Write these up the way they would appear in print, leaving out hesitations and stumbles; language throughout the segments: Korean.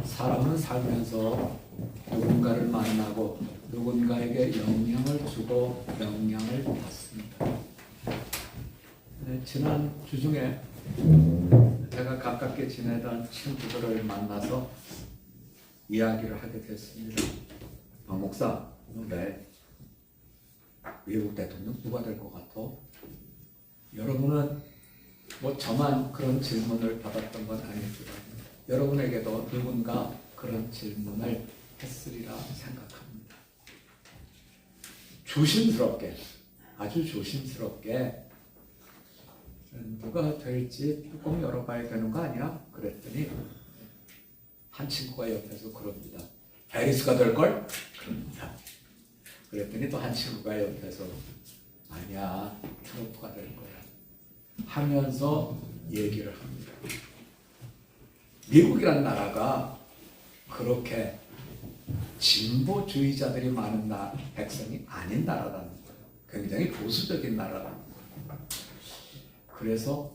사람은 살면서 누군가를 만나고 누군가에게 영향을 주고 영향을 받습니다. 지난 주중에 제가 가깝게 지내던 친구들을 만나서 이야기를 하게 됐습니다. 목사, 왜 미국 대통령 누가 될 것 같아? 여러분은 뭐 저만 그런 질문을 받았던 건 아니지만 여러분에게도 누군가 그런 질문을 했으리라 생각합니다. 조심스럽게, 아주 조심스럽게 누가 될지 뚜껑 열어봐야 되는 거 아니야? 그랬더니 한 친구가 옆에서 그럽니다. 해리스가 될걸? 그럽니다. 그랬더니 또 한 친구가 옆에서 아니야, 트럼프가 될 거야 하면서 얘기를 합니다. 미국이란 나라가 그렇게 진보주의자들이 많은 백성이 아닌 나라라는 거예요. 굉장히 보수적인 나라라는 거예요. 그래서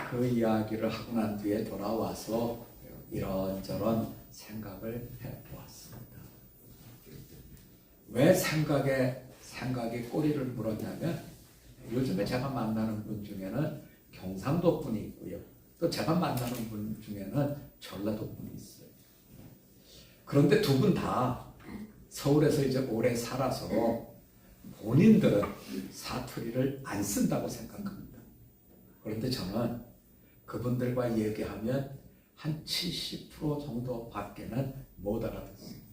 그 이야기를 하고 난 뒤에 돌아와서 이런저런 생각을 해보았습니다. 왜 생각이 꼬리를 물었냐면 요즘에 제가 만나는 분 중에는 경상도 분이 있고요. 또 제가 만나는 분 중에는 전라도 분이 있어요. 그런데 두 분 다 서울에서 이제 오래 살아서 본인들은 사투리를 안 쓴다고 생각합니다. 그런데 저는 그분들과 얘기하면 한 70% 정도 밖에는 못 알아듣습니다.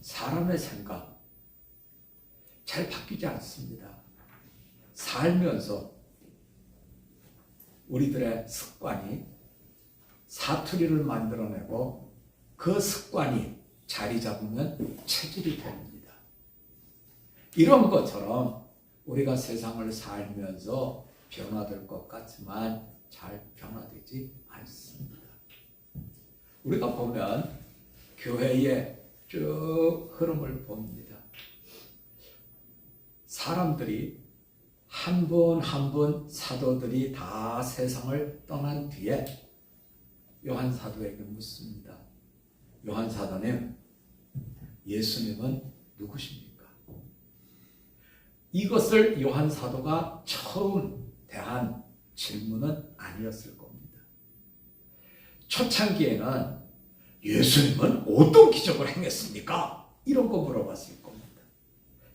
사람의 생각 잘 바뀌지 않습니다. 살면서 우리들의 습관이 사투리를 만들어내고 그 습관이 자리 잡으면 체질이 됩니다. 이런 것처럼 우리가 세상을 살면서 변화될 것 같지만 잘 변화되지 않습니다. 우리가 보면 교회의 쭉 흐름을 봅니다. 사람들이 한 분 한 분 사도들이 다 세상을 떠난 뒤에 요한 사도에게 묻습니다. 요한 사도님, 예수님은 누구십니까? 이것을 요한 사도가 처음 대한 질문은 아니었을 겁니다. 초창기에는 예수님은 어떤 기적을 행했습니까? 이런 거 물어봤을 겁니다.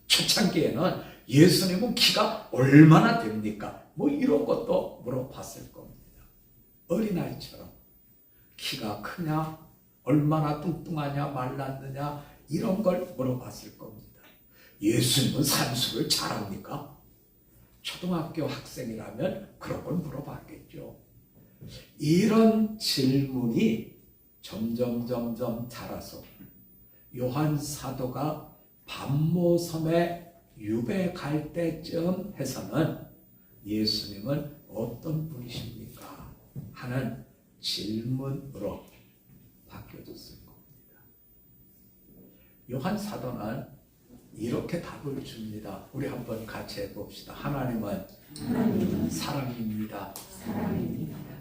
초창기에는 예수님은 키가 얼마나 됩니까? 뭐 이런 것도 물어봤을 겁니다. 어린아이처럼 키가 크냐, 얼마나 뚱뚱하냐, 말랐느냐 이런 걸 물어봤을 겁니다. 예수님은 산수를 잘합니까? 초등학교 학생이라면 그런 걸 물어봤겠죠. 이런 질문이 점점 자라서 요한 사도가 밤모섬에 유배 갈 때쯤 해서는 예수님은 어떤 분이십니까? 하는 질문으로 바뀌어졌을 겁니다. 요한 사도는 이렇게 답을 줍니다. 우리 한번 같이 해봅시다. 하나님은 사랑입니다.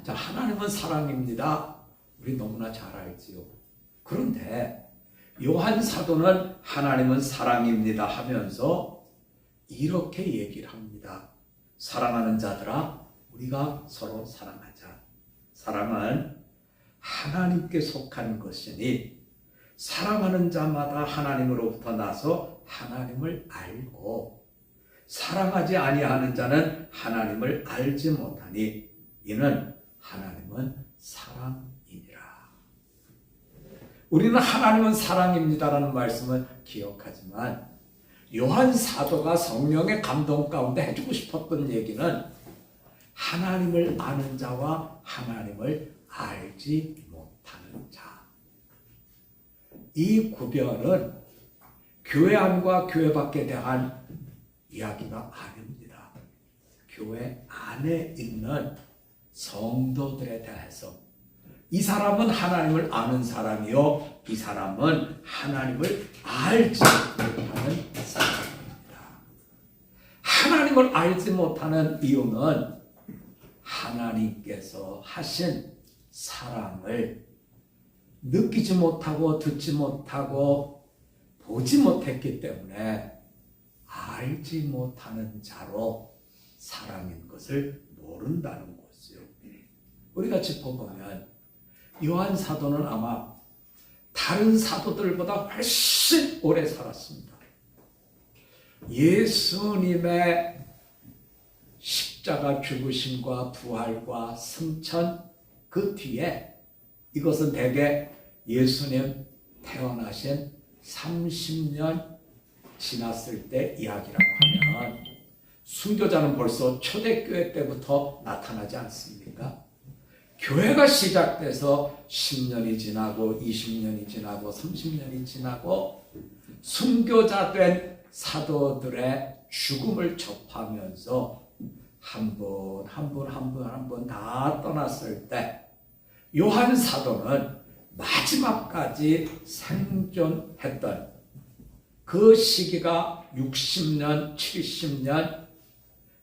자, 하나님은 사랑입니다. 우리 너무나 잘 알지요. 그런데 요한 사도는 하나님은 사랑입니다 하면서 이렇게 얘기를 합니다. 사랑하는 자들아, 우리가 서로 사랑하자. 사랑은 하나님께 속한 것이니 사랑하는 자마다 하나님으로부터 나서 하나님을 알고 사랑하지 아니하는 자는 하나님을 알지 못하니 이는 하나님은 사랑이니라. 우리는 하나님은 사랑입니다라는 말씀을 기억하지만 요한 사도가 성령의 감동 가운데 해주고 싶었던 얘기는 하나님을 아는 자와 하나님을 알지 못하는 자. 이 구별은 교회 안과 교회 밖에 대한 이야기가 아닙니다. 교회 안에 있는 성도들에 대해서 이 사람은 하나님을 아는 사람이요, 이 사람은 하나님을 알지 못하는 사람입니다. 하나님을 알지 못하는 이유는 하나님께서 하신 사랑을 느끼지 못하고 듣지 못하고 보지 못했기 때문에 알지 못하는 자로 사람인 것을 모른다는 것이요. 우리가 짚어보면 요한 사도는 아마 다른 사도들보다 훨씬 오래 살았습니다. 예수님의 십자가 죽으심과 부활과 승천 그 뒤에 이것은 대개 예수님 태어나신 30년 지났을 때 이야기라고 하면 순교자는 벌써 초대교회 때부터 나타나지 않습니까? 교회가 시작돼서 10년이 지나고 20년이 지나고 30년이 지나고 순교자 된 사도들의 죽음을 접하면서 한 분 다 떠났을 때 요한 사도는 마지막까지 생존했던 그 시기가 60년, 70년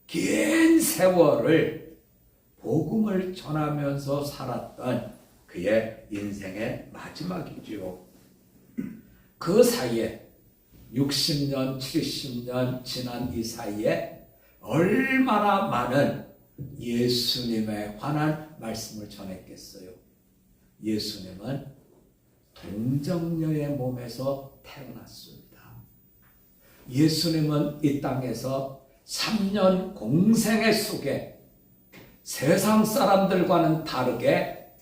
긴 세월을 복음을 전하면서 살았던 그의 인생의 마지막이지요. 그 사이에 60년, 70년 지난 이 사이에 얼마나 많은 예수님에 관한 말씀을 전했겠어요. 예수님은 동정녀의 몸에서 태어났습니다. 예수님은 이 땅에서 3년 공생애 속에 세상 사람들과는 다르게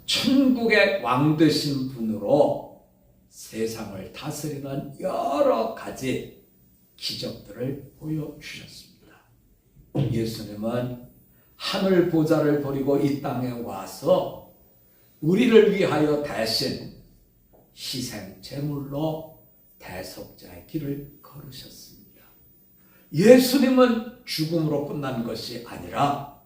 천국의 왕 되신 분으로 세상을 다스리는 여러 가지 기적들을 보여주셨습니다. 예수님은 하늘 보좌를 버리고 이 땅에 와서 우리를 위하여 대신 희생 제물로 대속자의 길을 걸으셨습니다. 예수님은 죽음으로 끝난 것이 아니라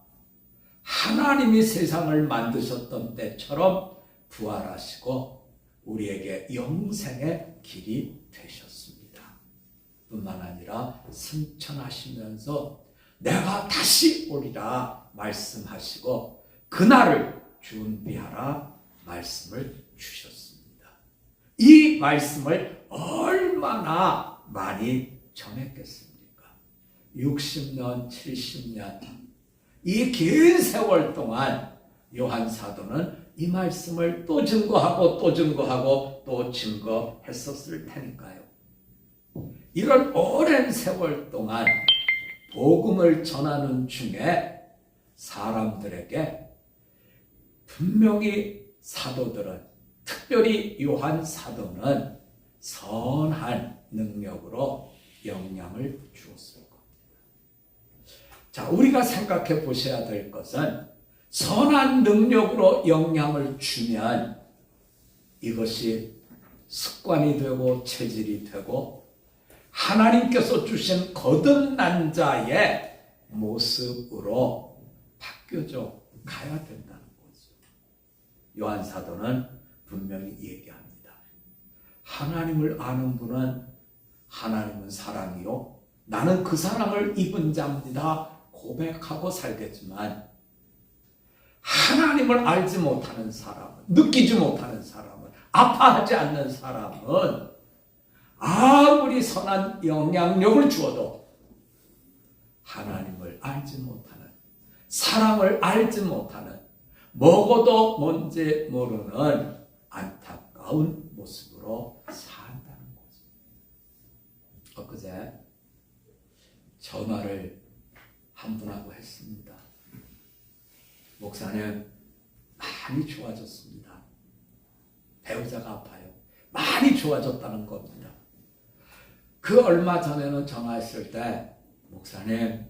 하나님이 세상을 만드셨던 때처럼 부활하시고 우리에게 영생의 길이 되셨습니다. 뿐만 아니라 승천하시면서 내가 다시 오리라 말씀하시고 그날을 준비하라 말씀을 주셨습니다. 이 말씀을 얼마나 많이 전했겠습니까? 60년, 70년 이 긴 세월 동안 요한 사도는 이 말씀을 또 증거하고 또 증거하고 또 증거했었을 테니까요. 이런 오랜 세월 동안 복음을 전하는 중에 사람들에게 분명히 사도들은 특별히 요한 사도는 선한 능력으로 영향을 주었을 겁니다. 자, 우리가 생각해 보셔야 될 것은 선한 능력으로 영향을 주면 이것이 습관이 되고 체질이 되고 하나님께서 주신 거듭난 자의 모습으로 바뀌어져 가야 된다는 거죠. 요한 사도는 분명히 얘기합니다. 하나님을 아는 분은 하나님은 사랑이요 나는 그 사랑을 입은 자입니다 고백하고 살겠지만 하나님을 알지 못하는 사람은, 느끼지 못하는 사람은, 아파하지 않는 사람은 아무리 선한 영향력을 주어도 하나님을 알지 못하는, 사랑을 알지 못하는, 먹어도 뭔지 모르는 안타까운 모습으로 산다는 거죠. 엊그제 전화를 한 분하고 했습니다. 목사님, 많이 좋아졌습니다. 배우자가 아파요. 많이 좋아졌다는 겁니다. 그 얼마 전에는 전화했을 때 목사님,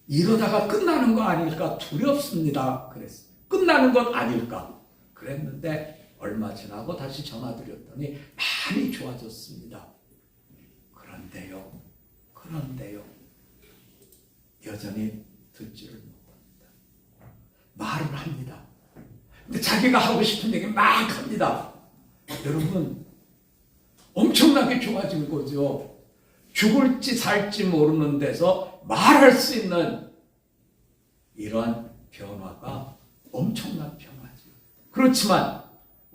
이러다가 끝나는 거 아닐까 두렵습니다. 그랬어요. 끝나는 건 아닐까 그랬는데 얼마 지나고 다시 전화드렸더니 많이 좋아졌습니다. 그런데요. 여전히 듣지를 못합니다. 말은 합니다. 근데 자기가 하고 싶은 얘기 막 합니다. 여러분, 엄청나게 좋아진 거죠. 죽을지 살지 모르는 데서 말할 수 있는 이런 변화가 엄청난 변화죠. 그렇지만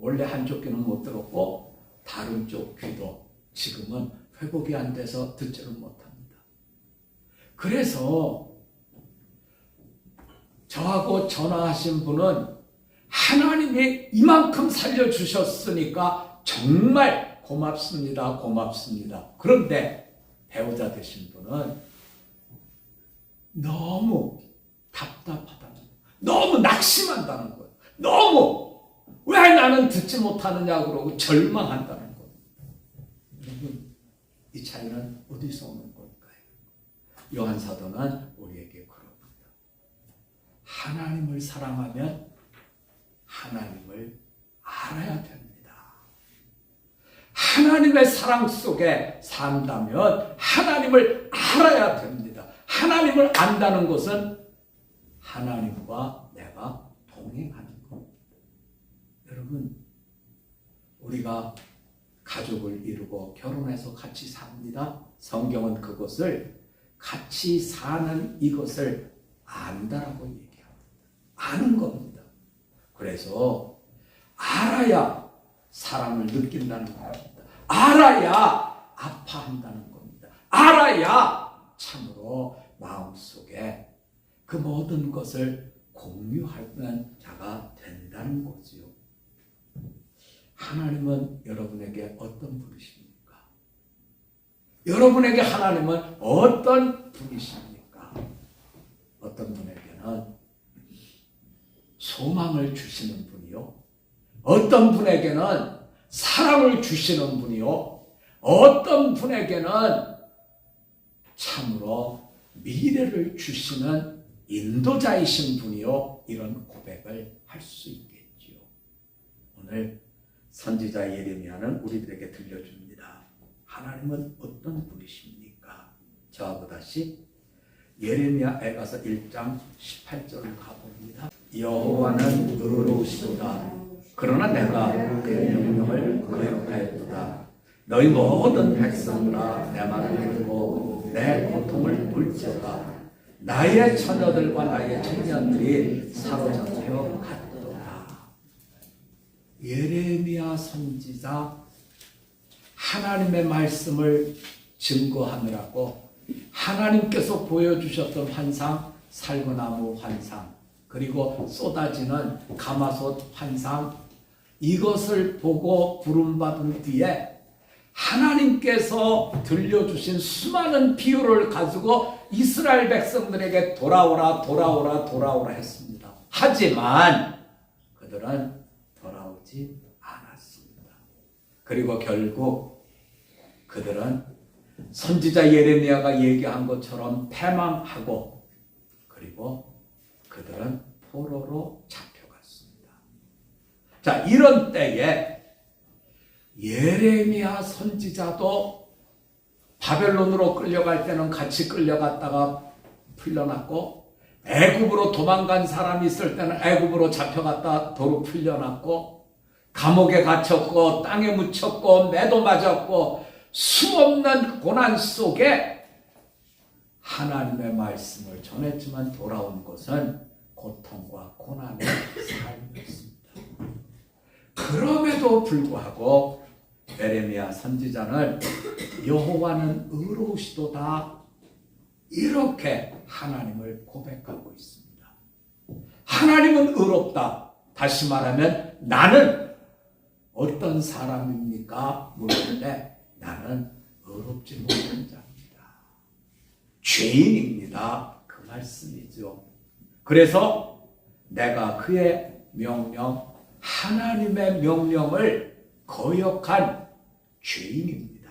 원래 한쪽 귀는 못 들었고 다른 쪽 귀도 지금은 회복이 안 돼서 듣지를 못합니다. 그래서 저하고 전화하신 분은 하나님이 이만큼 살려주셨으니까 정말 고맙습니다. 고맙습니다. 그런데 배우자 되신 분은 너무 답답하다는 거예요. 너무 낙심한다는 거예요. 너무 왜 나는 듣지 못하느냐 그러고 절망한다는 거예요. 여러분, 이 차이는 어디서 오는 걸까요? 요한 사도는 우리에게 그럽니다. 하나님을 사랑하면 하나님을 알아야 됩니다. 하나님의 사랑 속에 산다면 하나님을 알아야 됩니다. 하나님을 안다는 것은 하나님과 내가 동행하는 겁니다. 여러분, 우리가 가족을 이루고 결혼해서 같이 삽니다. 성경은 그것을 같이 사는 이것을 안다라고 얘기합니다. 아는 겁니다. 그래서 알아야 사랑을 느낀다는 겁니다. 알아야 아파한다는 겁니다. 알아야 참으로 마음속에 그 모든 것을 공유하는 자가 된다는 거지요. 하나님은 여러분에게 어떤 분이십니까? 여러분에게 하나님은 어떤 분이십니까? 어떤 분에게는 소망을 주시는 분이요. 어떤 분에게는 사랑을 주시는 분이요. 어떤 분에게는 참으로 미래를 주시는 인도자이신 분이요. 이런 고백을 할 수 있겠지요. 오늘 선지자 예레미야는 우리들에게 들려줍니다. 하나님은 어떤 분이십니까? 저하고 다시 예레미야에 가서 1장 18절을 가봅니다. 여호와는 의로우시도다. 그러나 내가 그의 명령을 거역하였도다. 너희 모든 백성들아 내 말을 듣고 내 고통을 물지어다. 나의 처녀들과 나의 청년들이 사로잡혀 갔도다. 예레미야 선지자 하나님의 말씀을 증거하느라고 하나님께서 보여주셨던 환상, 살구나무 환상, 그리고 쏟아지는 가마솥 환상, 이것을 보고 부름받은 뒤에 하나님께서 들려주신 수많은 비유를 가지고 이스라엘 백성들에게 돌아오라 했습니다. 하지만 그들은 돌아오지 않았습니다. 그리고 결국 그들은 선지자 예레미야가 얘기한 것처럼 패망하고 그리고 그들은 포로로 잡혀갔습니다. 자, 이런 때에 예레미야 선지자도 바벨론으로 끌려갈 때는 같이 끌려갔다가 풀려났고, 애굽으로 도망간 사람이 있을 때는 애굽으로 잡혀갔다 도로 풀려났고, 감옥에 갇혔고 땅에 묻혔고 매도 맞았고 수없는 고난 속에 하나님의 말씀을 전했지만 돌아온 것은 고통과 고난의 삶이었습니다. 그럼에도 불구하고 예레미야 선지자는 여호와는 의로우시도다 이렇게 하나님을 고백하고 있습니다. 하나님은 의롭다. 다시 말하면 나는 어떤 사람입니까? 물을 때 나는 의롭지 못한 자입니다. 죄인입니다. 그 말씀이죠. 그래서 내가 그의 명령, 하나님의 명령을 거역한 죄인입니다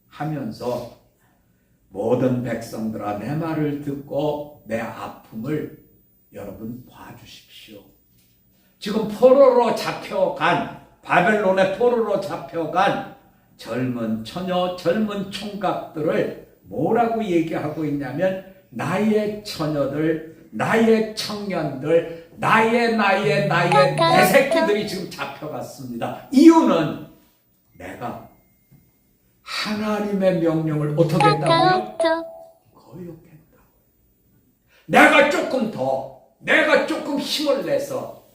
하면서 모든 백성들아 내 말을 듣고 내 아픔을 여러분 봐주십시오. 지금 포로로 잡혀간, 바벨론의 포로로 잡혀간 젊은 처녀, 젊은 총각들을 뭐라고 얘기하고 있냐면 나의 처녀들, 나의 청년들, 나의 내 새끼들이 지금 잡혀갔습니다. 이유는 내가 하나님의 명령을 어떻게 했다고요? 거역했다. 내가 조금 힘을 내서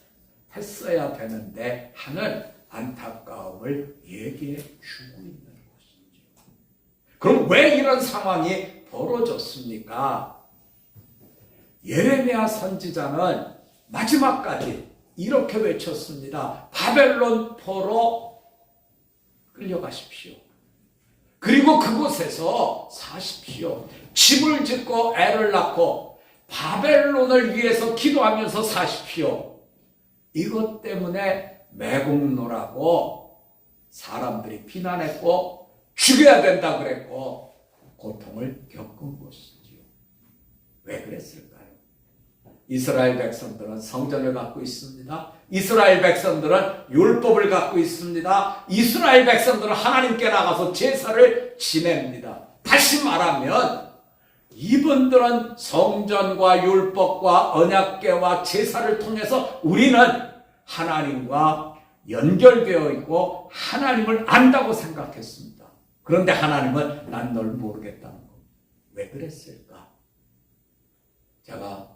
했어야 되는데 하는 안타까움을 얘기해 주고 있는 것이죠. 그럼 왜 이런 상황이 벌어졌습니까? 예레미야 선지자는 마지막까지 이렇게 외쳤습니다. 바벨론 포로 끌려가십시오. 그리고 그곳에서 사십시오. 집을 짓고 애를 낳고 바벨론을 위해서 기도하면서 사십시오. 이것 때문에 매국노라고 사람들이 비난했고 죽여야 된다 그랬고 고통을 겪은 것이지요. 왜 그랬을까요? 이스라엘 백성들은 성전을 갖고 있습니다. 이스라엘 백성들은 율법을 갖고 있습니다. 이스라엘 백성들은 하나님께 나가서 제사를 지냅니다. 다시 말하면 이분들은 성전과 율법과 언약궤와 제사를 통해서 우리는 하나님과 연결되어 있고 하나님을 안다고 생각했습니다. 그런데 하나님은 난 널 모르겠다는 거. 왜 그랬을까? 제가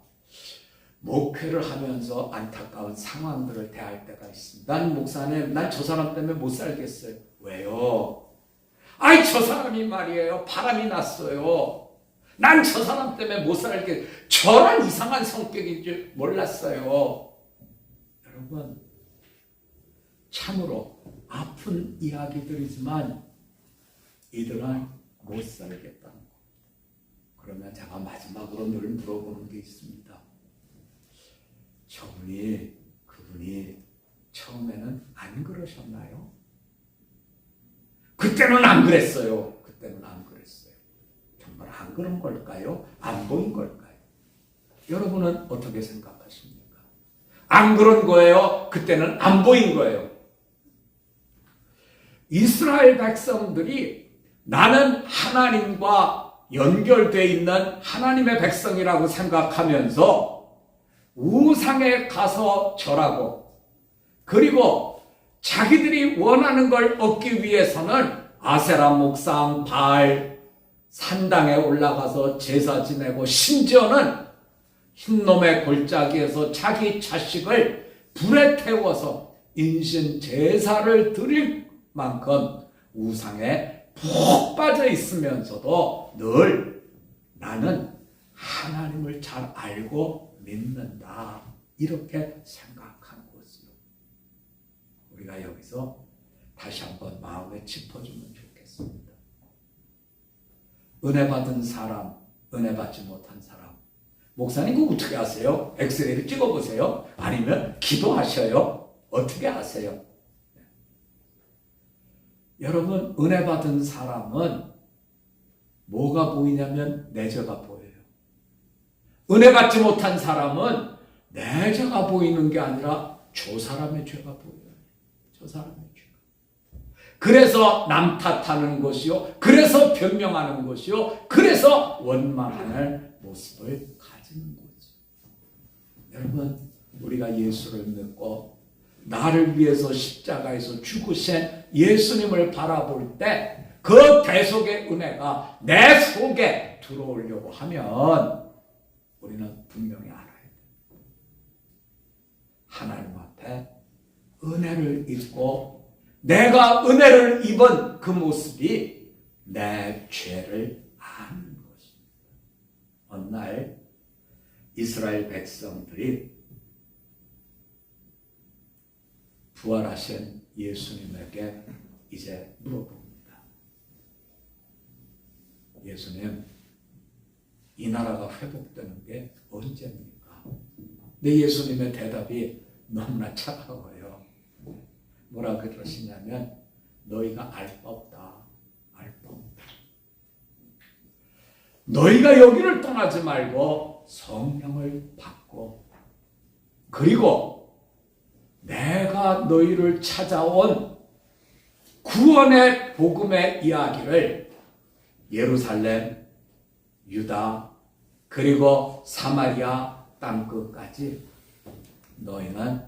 목회를 하면서 안타까운 상황들을 대할 때가 있습니다. 난 목사님, 난 저 사람 때문에 못 살겠어요. 왜요? 아이, 저 사람이 말이에요. 바람이 났어요. 난 저 사람 때문에 못 살겠어요. 저런 이상한 성격인 줄 몰랐어요. 여러분, 참으로 아픈 이야기들이지만 이들은 못 살겠다는 거. 그러면 제가 마지막으로 늘 물어보는 게 있습니다. 그분이 처음에는 안 그러셨나요? 그때는 안 그랬어요. 정말 안 그런 걸까요? 안 보인 걸까요? 여러분은 어떻게 생각하십니까? 안 그런 거예요? 그때는 안 보인 거예요? 이스라엘 백성들이 나는 하나님과 연결되어 있는 하나님의 백성이라고 생각하면서 우상에 가서 절하고 그리고 자기들이 원하는 걸 얻기 위해서는 아세라 목상, 바알, 산당에 올라가서 제사 지내고 심지어는 흰놈의 골짜기에서 자기 자식을 불에 태워서 인신 제사를 드릴 만큼 우상에 푹 빠져 있으면서도 늘 나는 하나님을 잘 알고 믿는다. 이렇게 생각한 것이요. 우리가 여기서 다시 한번 마음에 짚어주면 좋겠습니다. 은혜 받은 사람, 은혜 받지 못한 사람. 목사님 그거 어떻게 하세요? 엑스레이를 찍어보세요? 아니면 기도하셔요? 어떻게 하세요? 여러분, 은혜 받은 사람은 뭐가 보이냐면 내 죄가 보여요. 은혜 받지 못한 사람은 내 죄가 보이는 게 아니라 저 사람의 죄가 보여요. 저 사람의 죄가. 그래서 남 탓하는 것이요. 그래서 변명하는 것이요. 그래서 원망하는 모습을 가지는 거죠. 여러분, 우리가 예수를 믿고 나를 위해서 십자가에서 죽으신 예수님을 바라볼 때 그 대속의 은혜가 내 속에 들어오려고 하면 우리는 분명히 알아야 돼요. 하나님 앞에 은혜를 입고 내가 은혜를 입은 그 모습이 내 죄를 아는 것입니다. 어느 날 이스라엘 백성들이 부활하신 예수님에게 이제 물어봅니다. 예수님, 이 나라가 회복되는 게 언제입니까? 근데 예수님의 대답이 너무나 차가워요. 뭐라 그러시냐면 너희가 알 바 없다. 알 바 없다. 너희가 여기를 떠나지 말고 성령을 받고 그리고 내가 너희를 찾아온 구원의 복음의 이야기를 예루살렘, 유다, 그리고 사마리아 땅끝까지 너희는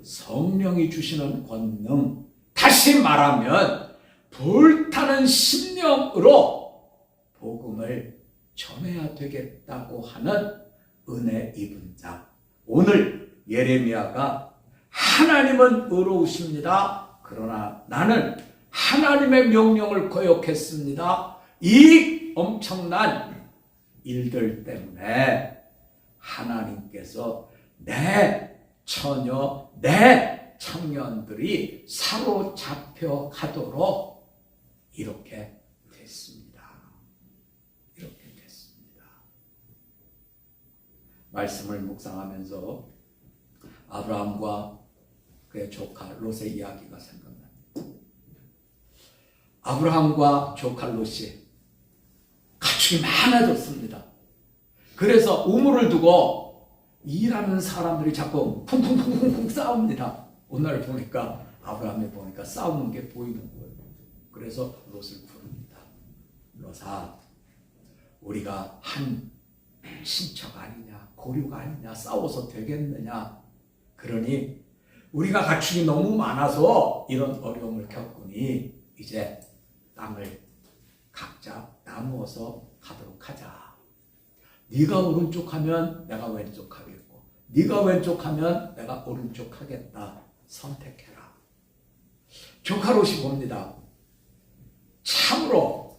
성령이 주시는 권능, 다시 말하면 불타는 심령으로 복음을 전해야 되겠다고 하는 은혜 입은 자. 오늘 예레미야가 하나님은 의로우십니다. 그러나 나는 하나님의 명령을 거역했습니다. 이 엄청난 일들 때문에 하나님께서 내 처녀, 내 청년들이 사로잡혀 가도록 이렇게 됐습니다. 이렇게 됐습니다. 말씀을 묵상하면서 아브라함과 그의 조카 롯의 이야기가 생각납니다. 아브라함과 조카 롯이 가축이 많아졌습니다. 그래서 우물을 두고 일하는 사람들이 자꾸 쿵쿵쿵쿵쿵 싸웁니다. 오늘 보니까 아브라함이 보니까 싸우는 게 보이는 거예요. 그래서 롯을 부릅니다. 롯아, 우리가 한 친척 아니냐, 고류가 아니냐, 싸워서 되겠느냐. 그러니 우리가 가축이 너무 많아서 이런 어려움을 겪으니 이제 땅을 각자 나누어서 가도록 하자. 네가 오른쪽 하면 내가 왼쪽 하겠고, 네가 왼쪽 하면 내가 오른쪽 하겠다. 선택해라. 조카 롯이 봅니다. 참으로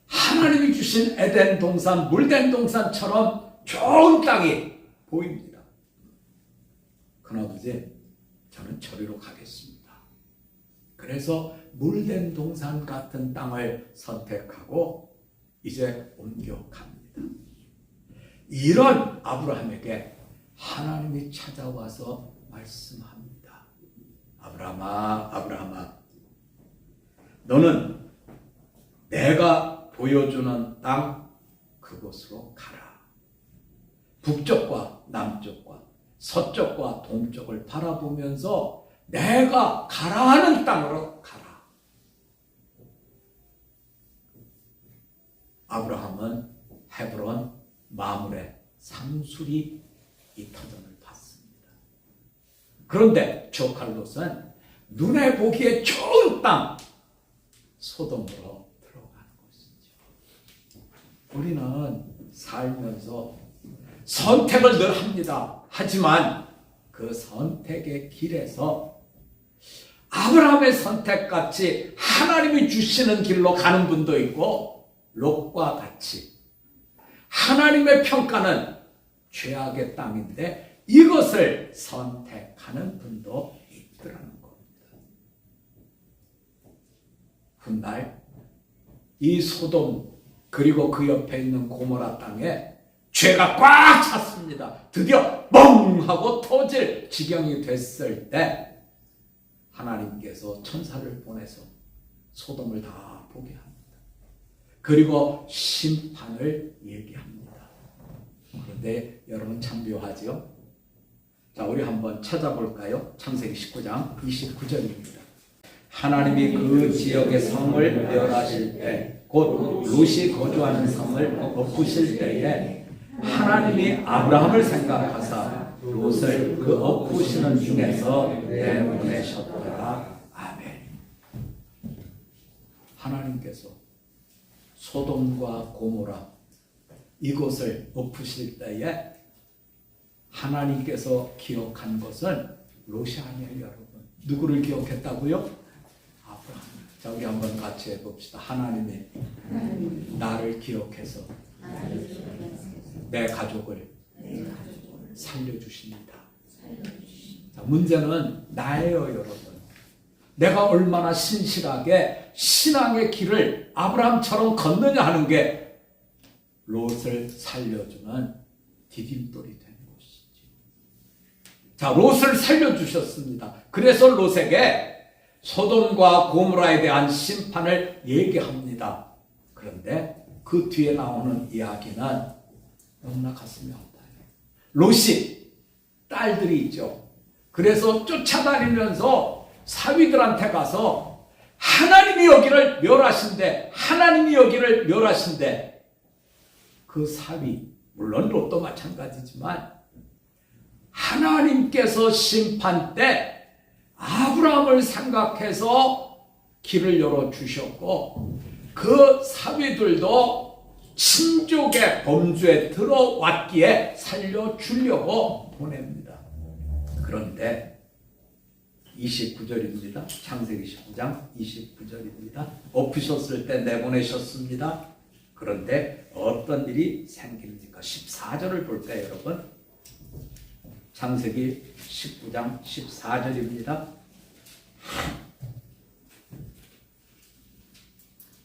하나님이 주신 에덴 동산, 물된 동산처럼 좋은 땅이 보입니다. 큰아버지, 저는 저리로 가겠습니다. 그래서 물된 동산 같은 땅을 선택하고 이제 옮겨갑니다. 이런 아브라함에게 하나님이 찾아와서 말씀합니다. 아브라함아, 아브라함아, 너는 내가 보여주는 땅 그곳으로 가라. 북쪽과 남쪽과 서쪽과 동쪽을 바라보면서 내가 가라 하는 땅으로 가라. 아브라함은 헤브론 마므레 상수리 이 터전을 봤습니다. 그런데 조카 롯은 눈에 보기에 좋은 땅 소돔으로 들어가는 것이죠. 우리는 살면서 선택을 늘 합니다. 하지만 그 선택의 길에서 아브라함의 선택같이 하나님이 주시는 길로 가는 분도 있고, 롯과 같이 하나님의 평가는 죄악의 땅인데 이것을 선택하는 분도 있더라는 겁니다. 훗날 이 소돔 그리고 그 옆에 있는 고모라 땅에 죄가 꽉 찼습니다. 드디어 멍 하고 터질 지경이 됐을 때 하나님께서 천사를 보내서 소돔을 다 보게 합니다. 그리고 심판을 얘기합니다. 그런데 여러분 참 묘하죠? 자, 우리 한번 찾아볼까요? 창세기 19장 29절입니다. 하나님이 그 지역의 성을 멸하실 때, 곧 롯이 거주하는 성을 엎으실 때에 하나님이 아브라함을 생각하사 롯을 그 엎으시는 중에서 내보내셨더라. 아멘. 하나님께서 소돔과 고모라 이곳을 엎으실 때에 하나님께서 기억한 것은 롯이 아니에요, 여러분. 누구를 기억했다고요? 아브라함. 자, 우리 한번 같이 해봅시다. 하나님이 나를 기억해서 내 가족을 살려주십니다. 자, 문제는 나예요, 여러분. 내가 얼마나 신실하게 신앙의 길을 아브라함처럼 걷느냐 하는 게 롯을 살려주는 디딤돌이 되는 것이죠. 자, 롯을 살려주셨습니다. 그래서 롯에게 소돔과 고모라에 대한 심판을 얘기합니다. 그런데 그 뒤에 나오는 이야기는 너무나 가슴이 아파요. 롯이 딸들이 있죠. 그래서 쫓아다니면서 사위들한테 가서 하나님이 여기를 멸하신대, 하나님이 여기를 멸하신대. 그 사위, 물론 롯도 마찬가지지만 하나님께서 심판 때 아브라함을 생각해서 길을 열어주셨고, 그 사위들도 친족의 범주에 들어왔기에 살려주려고 보냅니다. 그런데 29절입니다. 창세기 19장 29절입니다. 엎으셨을 때 내보내셨습니다. 그런데 어떤 일이 생깁니까? 14절을 볼까요, 여러분? 창세기 19장 14절입니다.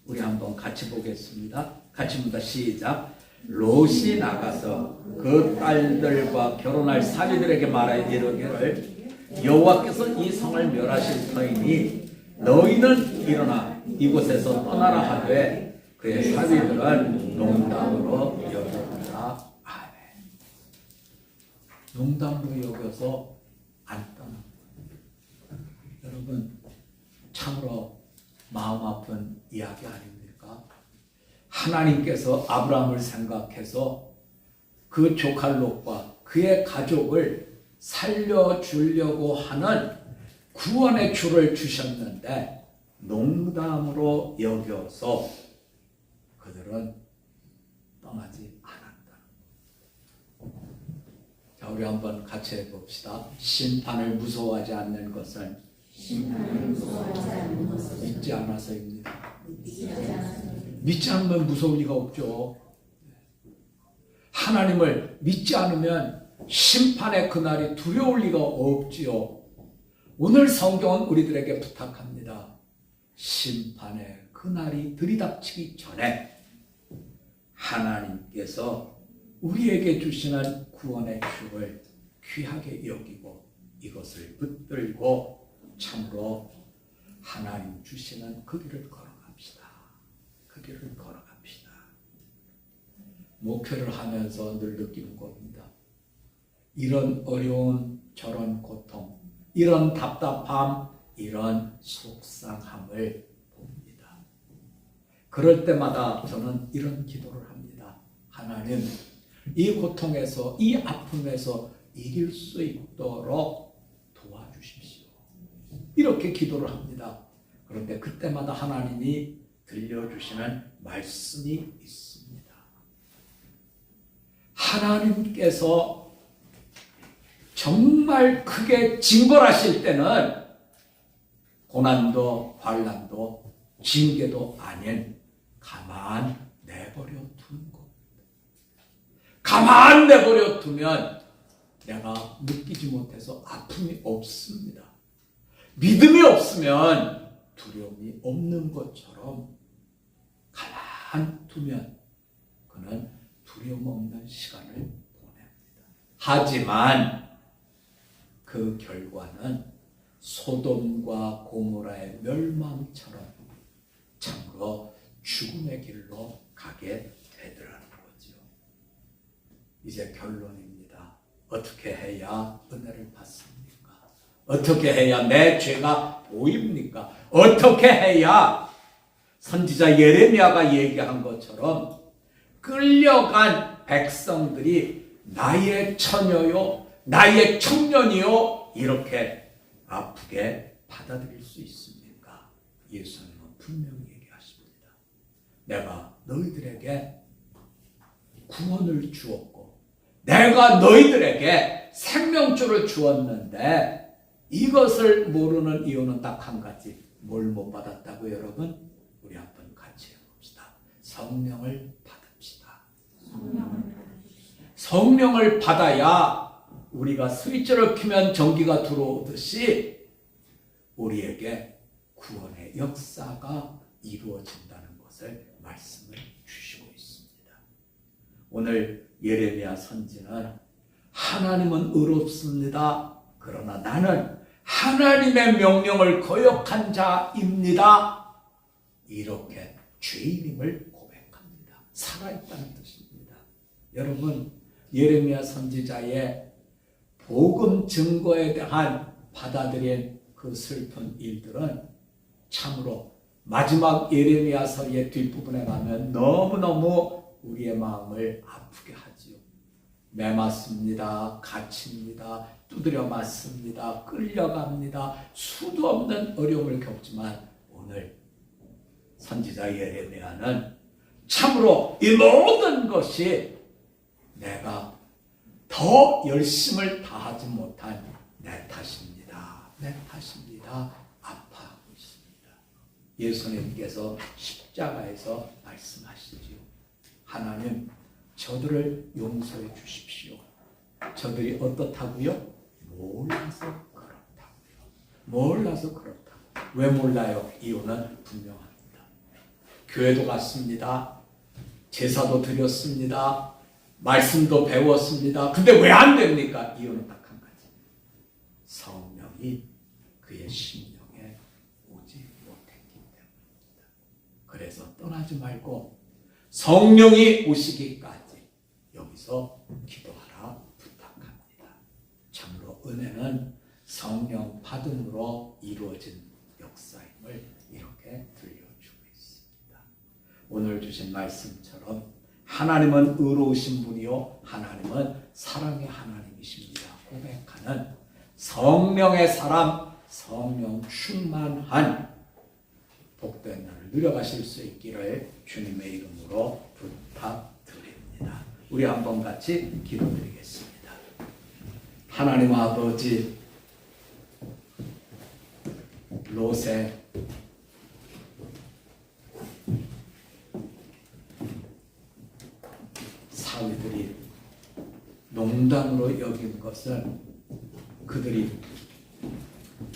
우리 한번 같이 보겠습니다. 같이 봅니다. 시작. 롯이 나가서 그 딸들과 결혼할 사위들에게 말하여 이르기를 여호와께서 이 성을 멸하실 터이니 너희는 일어나 이곳에서 떠나라 하되 그의 사위들은 농담으로 여겼다. 아멘. 농담으로 여겨서 안 떠나. 여러분 참으로 마음 아픈 이야기 아닙니까? 하나님께서 아브라함을 생각해서 그 조카 롯과 그의 가족을 살려주려고 하는 구원의 주를 주셨는데 농담으로 여겨서 그들은 떠나지 않았다. 자, 우리 한번 같이 해봅시다. 심판을 무서워하지 않는 것은 믿지 않아서입니다. 믿지 않으면 무서울 리가 없죠. 하나님을 믿지 않으면 심판의 그날이 두려울 리가 없지요. 오늘 성경은 우리들에게 부탁합니다. 심판의 그날이 들이닥치기 전에 하나님께서 우리에게 주시는 구원의 주를 귀하게 여기고 이것을 붙들고 참으로 하나님 주시는 그 길을 걸어갑시다. 그 길을 걸어갑시다. 목회를 하면서 늘 느끼는 겁니다. 이런 어려운 저런 고통, 이런 답답함, 이런 속상함을 봅니다. 그럴 때마다 저는 이런 기도를 합니다. 하나님, 이 고통에서, 이 아픔에서 이길 수 있도록 도와주십시오. 이렇게 기도를 합니다. 그런데 그때마다 하나님이 들려주시는 말씀이 있습니다. 하나님께서 정말 크게 징벌하실 때는 고난도 환난도 징계도 아닌 가만 내버려 두는 겁니다. 가만 내버려 두면 내가 느끼지 못해서 아픔이 없습니다. 믿음이 없으면 두려움이 없는 것처럼 가만 두면 그는 두려움 없는 시간을 보냅니다. 하지만 그 결과는 소돔과 고모라의 멸망처럼 참으로 죽음의 길로 가게 되더라는 거죠. 이제 결론입니다. 어떻게 해야 은혜를 받습니까? 어떻게 해야 내 죄가 보입니까? 어떻게 해야 선지자 예레미야가 얘기한 것처럼 끌려간 백성들이 나의 처녀요, 나의 청년이요 이렇게 아프게 받아들일 수 있습니까? 예수님은 분명히 얘기하십니다. 내가 너희들에게 구원을 주었고 내가 너희들에게 생명줄을 주었는데 이것을 모르는 이유는 딱 한 가지. 뭘 못 받았다고 여러분? 우리 한번 같이 해봅시다. 성령을 받읍시다. 성령을 받아야 우리가 스위치를 켜면 전기가 들어오듯이 우리에게 구원의 역사가 이루어진다는 것을 말씀을 주시고 있습니다. 오늘 예레미야 선지는 하나님은 의롭습니다. 그러나 나는 하나님의 명령을 거역한 자입니다. 이렇게 죄인임을 고백합니다. 살아있다는 뜻입니다. 여러분, 예레미야 선지자의 복음 증거에 대한 받아들인 그 슬픈 일들은 참으로 마지막 예레미야서의 뒷부분에 가면 너무너무 우리의 마음을 아프게 하지요. 매맞습니다. 갇힙니다. 두드려 맞습니다. 끌려갑니다. 수도 없는 어려움을 겪지만 오늘 선지자 예레미야는 참으로 이 모든 것이 내가 더 열심을 다하지 못한 내 탓입니다. 고백하십니다. 아파하고 있습니다. 예수님께서 십자가에서 말씀하시지요. 하나님, 저들을 용서해 주십시오. 저들이 어떻다고요? 몰라서 그렇다고요. 몰라서 그렇다고. 왜 몰라요? 이유는 분명합니다. 교회도 갔습니다. 제사도 드렸습니다. 말씀도 배웠습니다. 근데 왜 안 됩니까? 이유는 딱 한 가지. 성령이 그의 심령에 오지 못했기 때문입니다. 그래서 떠나지 말고 성령이 오시기까지 여기서 기도하라 부탁합니다. 참으로 은혜는 성령 받음으로 이루어진 역사임을 이렇게 들려주고 있습니다. 오늘 주신 말씀처럼 하나님은 의로우신 분이요 하나님은 사랑의 하나님이십니다. 고백하는 성령의 사람, 성령 충만한 복된 날을 누려가실 수 있기를 주님의 이름으로 부탁드립니다. 우리 한번 같이 기도드리겠습니다. 하나님 아버지, 롯의 사위들이 농담으로 여긴 것은 그들이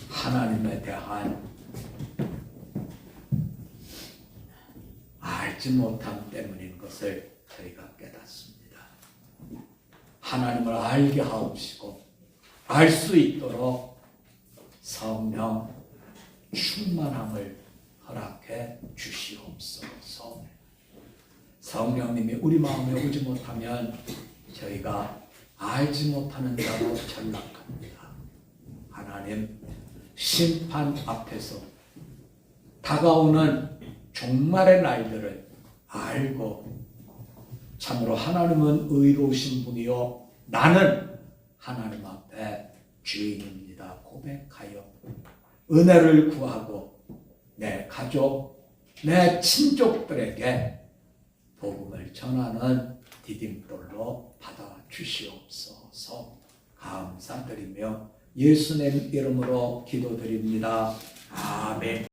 하나님에 대한 알지 못함 때문인 것을 저희가 깨닫습니다. 하나님을 알게 하옵시고 알 수 있도록 성령 충만함을 허락해 주시옵소서. 성령님이 우리 마음에 오지 못하면 저희가 알지 못하는 자로 전락합니다. 하나님, 심판 앞에서 다가오는 종말의 날들을 알고 참으로 하나님은 의로우신 분이요 나는 하나님 앞에 죄인입니다 고백하여 은혜를 구하고 내 가족, 내 친족들에게 복음을 전하는 디딤돌로 받아 주시옵소서. 감사드리며 예수님 이름으로 기도드립니다. 아멘.